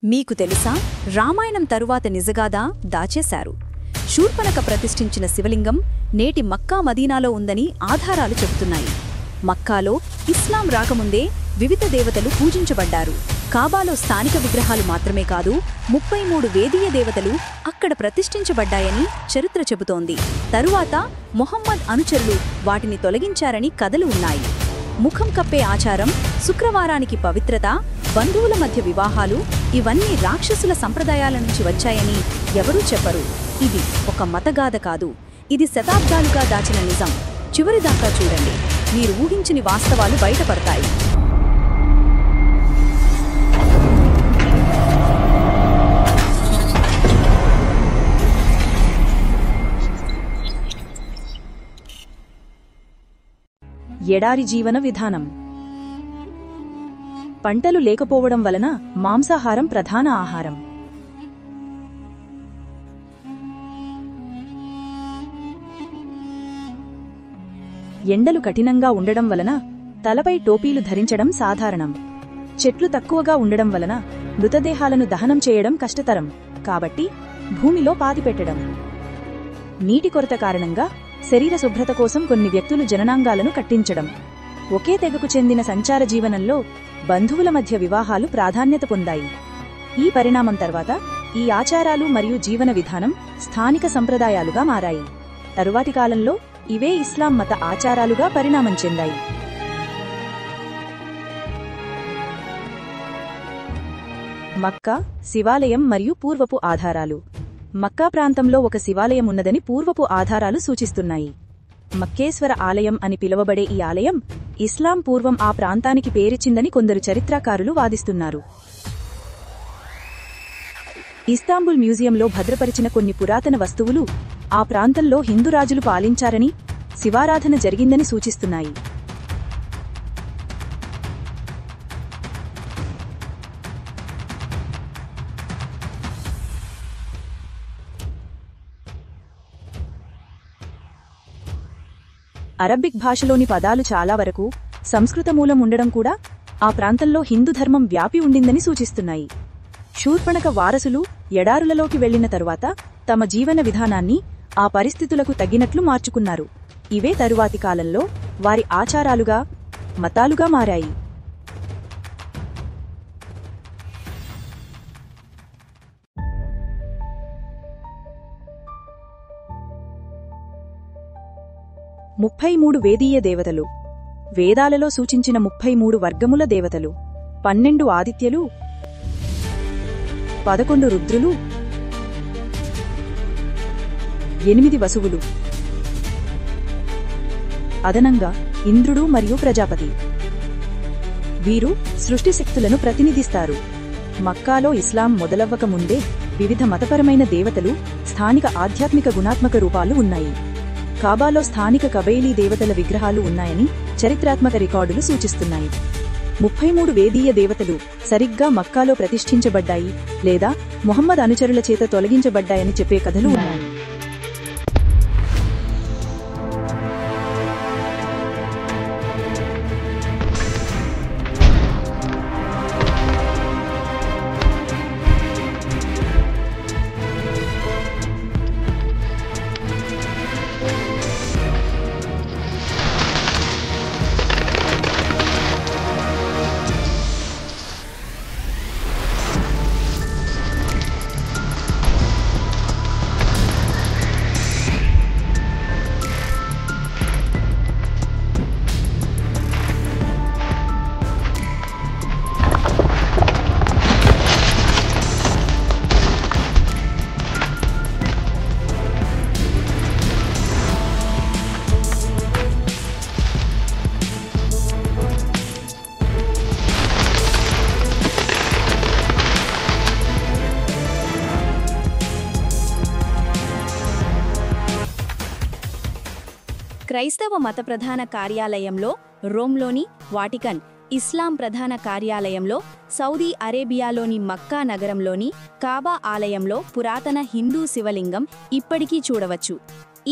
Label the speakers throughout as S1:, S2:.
S1: మీకు తెలుసా, రామాయణం తరువాత నిజగాదా దాచేశారు. శూర్పణఖ ప్రతిష్ఠించిన శివలింగం నేటి మక్కా మదీనాలో ఉందని ఆధారాలు చెబుతున్నాయి. మక్కాలో ఇస్లాం రాకముందే వివిధ దేవతలు పూజించబడ్డారు. కాబాలో స్థానిక విగ్రహాలు మాత్రమే కాదు, 33 వేదీయ దేవతలు అక్కడ ప్రతిష్ఠించబడ్డాయని చరిత్ర చెబుతోంది. తరువాత మొహమ్మద్ అనుచరులు వాటిని తొలగించారని కథలు ఉన్నాయి. ముఖం కప్పే ఆచారం, శుక్రవారానికి పవిత్రత, బంధువుల మధ్య వివాహాలు ఇవన్నీ రాక్షసుల సంప్రదాయాల నుంచి వచ్చాయని ఎవరూ చెప్పరు. ఇది ఒక మతగాథ కాదు, ఇది శతాబ్దాలుగా దాచిన నిజం. చివరిదాకా చూడండి, మీరు ఊహించని వాస్తవాలు బయటపడతాయి.
S2: ఎడారి జీవన విధానం. పంటలు లేకపోవడం వలన మాంసాహారం ప్రధాన ఆహారం. ఎండలు కఠినంగా ఉండడం వలన తలపై టోపీలు ధరించడం సాధారణం. చెట్లు తక్కువగా ఉండడం వలన మృతదేహాలను దహనం చేయడం కష్టతరం, కాబట్టి భూమిలో పాతిపెట్టడం. నీటి కొరత కారణంగా శరీర శుభ్రత కోసం కొన్ని వ్యక్తులు జననాంగాలను కట్టించడం. ఒకే తెగకు చెందిన సంచార జీవనంలో బంధువుల మధ్య వివాహాలు ప్రాధాన్యత పొందాయి. ఈ పరిణామం తర్వాత ఈ ఆచారాలు మరియు జీవన విధానం స్థానిక సంప్రదాయాలుగా మారాయి. తరువాతి కాలంలో ఇవే ఇస్లాం మత ఆచారాలుగా పరిణామం చెందాయి. మక్కా, శివాలయం మరియు పూర్వపు ఆధారాలు. మక్కా ప్రాంతంలో ఒక శివాలయం ఉన్నదని పూర్వపు ఆధారాలు సూచిస్తున్నాయి. మక్కేశ్వర ఆలయం అని పిలువబడే ఈ ఆలయం ఇస్లాం పూర్వం ఆ ప్రాంతానికి పేరిచ్చిందని కొందరు చరిత్రకారులు వాదిస్తున్నారు. ఇస్తాంబుల్ మ్యూజియంలో భద్రపరిచిన కొన్ని పురాతన వస్తువులు ఆ ప్రాంతంలో హిందూ రాజులు పాలించారని, శివారాధన జరిగిందని సూచిస్తున్నాయి. అరబిక్ భాషలోని పదాలు చాలా వరకు సంస్కృత మూలం ఉండడం కూడా ఆ ప్రాంతంలో హిందూ ధర్మం వ్యాపి ఉండిందని సూచిస్తున్నాయి. శూర్పణఖ వారసులు ఎడారులలోకి వెళ్లిన తరువాత తమ జీవన విధానాన్ని ఆ పరిస్థితులకు తగ్గినట్లు మార్చుకున్నారు. ఇవే తరువాతి కాలంలో వారి ఆచారాలుగా, మతాలుగా మారాయి. ముప్పై 33 వేదీయ దేవతలు. వేదాలలో సూచించిన 33 వర్గముల దేవతలు. 12 ఆదిత్యలు, 11 రుద్రులు, 8 వసువులు, అదనంగా ఇంద్రుడు మరియు ప్రజాపతి. వీరు సృష్టి శక్తులను ప్రతినిధిస్తారు. మక్కాలో ఇస్లాం మొదలవ్వక ముందే వివిధ మతపరమైన దేవతలు, స్థానిక ఆధ్యాత్మిక గుణాత్మక రూపాలు ఉన్నాయి. కాబాలో స్థానిక కబైలీ దేవతల విగ్రహాలు ఉన్నాయని చరిత్రాత్మక రికార్డులు సూచిస్తున్నాయి. 33 వేదీయ దేవతలు సరిగ్గా మక్కాలో ప్రతిష్ఠించబడ్డాయి లేదా మొహమ్మద్ అనుచరుల చేత తొలగించబడ్డాయని చెప్పే కథలు ఉన్నాయి.
S1: క్రైస్తవ మత ప్రధాన కార్యాలయంలో రోమ్లోని వాటికన్, ఇస్లాం ప్రధాన కార్యాలయంలో సౌదీ అరేబియాలోని మక్కా నగరంలోని కాబా ఆలయంలో పురాతన హిందూ శివలింగం ఇప్పటికీ చూడవచ్చు.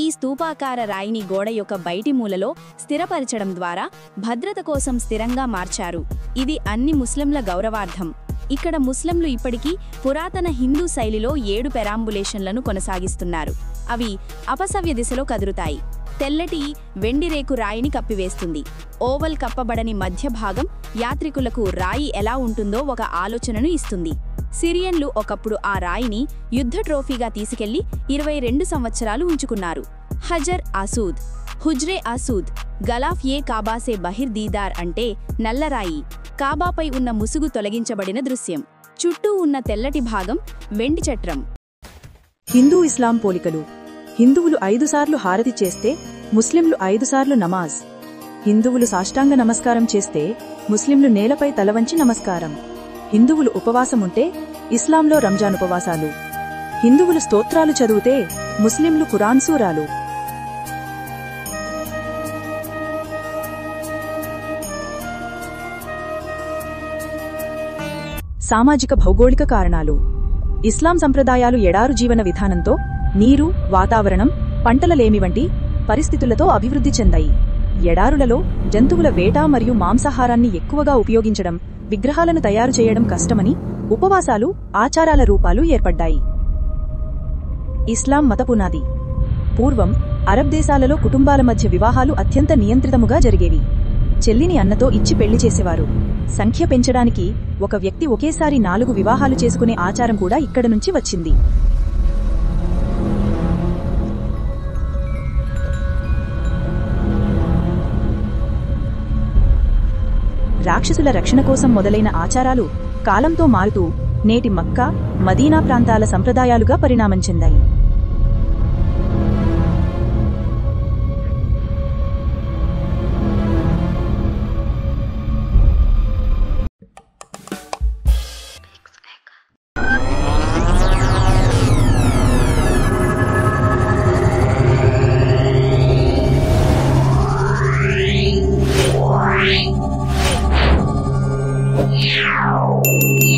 S1: ఈ స్తూపాకార రాయిని గోడ యొక్క బయటి మూలలో స్థిరపరచడం ద్వారా భద్రత కోసం స్థిరంగా మార్చారు. ఇది అన్ని ముస్లింల గౌరవార్థం. ఇక్కడ ముస్లింలు ఇప్పటికీ పురాతన హిందూ శైలిలో 7 పెరాంబులేషన్లను కొనసాగిస్తున్నారు. అవి అపసవ్య దిశలో కదురుతాయి. తెల్లటి వెండి రేకు రాయిని కప్పివేస్తుంది. ఓవల్ కప్పబడని మధ్య భాగం యాత్రికులకు రాయి ఎలా ఉంటుందో ఒక ఆలోచనను ఇస్తుంది. సిరియన్లు ఒకప్పుడు ఆ రాయిని యుద్ధ ట్రోఫీగా తీసుకెళ్లి 22 సంవత్సరాలు ఉంచుకున్నారు. హజర్ ఆసూద్, హుజ్రే ఆసూద్, గలాఫ్ ఏ కాబాసే బహిర్ దీదార్ అంటే నల్లరాయి. కాబాపై ఉన్న ముసుగు తొలగించబడిన దృశ్యం. చుట్టూ ఉన్న తెల్లటి భాగం వెండి చట్రం.
S2: హిందూ ఇస్లాం పోలికలు. హిందువులు 5 సార్లు హారతి చేస్తే ముస్లింలు 5 సార్లు నమాజ్. హిందువులు సాష్టాంగ నమస్కారం చేస్తే ముస్లింలు నేలపై తలవంచి నమస్కారం. హిందువులు ఉపవాసముంటే ఇస్లాంలో రంజాన్ ఉపవాసాలు. హిందువులు స్తోత్రాలు చదివితే ముస్లింలు ఖురాన్ సూరాలు. సామాజిక భౌగోళిక కారణాలు. ఇస్లాం సంప్రదాయాలు ఎడారు జీవన విధానంతో నీరు, వాతావరణం, పంటలలేమి వంటి పరిస్థితులతో అభివృద్ధి చెందాయి. ఎడారులలో జంతువుల వేట మరియు మాంసాహారాన్ని ఎక్కువగా ఉపయోగించడం, విగ్రహాలను తయారు చేయడం కష్టమని ఉపవాసాలు, ఆచారాల రూపాలు ఏర్పడ్డాయి. ఇస్లాం మత పునాది. పూర్వం అరబ్ దేశాలలో కుటుంబాల మధ్య వివాహాలు అత్యంత నియంత్రితముగా జరిగేవి. చెల్లిని అన్నతో ఇచ్చి పెళ్లి చేసేవారు. సంఖ్య పెంచడానికి ఒక వ్యక్తి ఒకేసారి 4 వివాహాలు చేసుకునే ఆచారం కూడా ఇక్కడ నుంచి వచ్చింది. రాక్షసుల రక్షణ కోసం మొదలైన ఆచారాలు కాలంతో మారుతూ నేటి మక్కా, మదీనా ప్రాంతాల సంప్రదాయాలుగా పరిణామం చెందాయి.
S3: Yeah.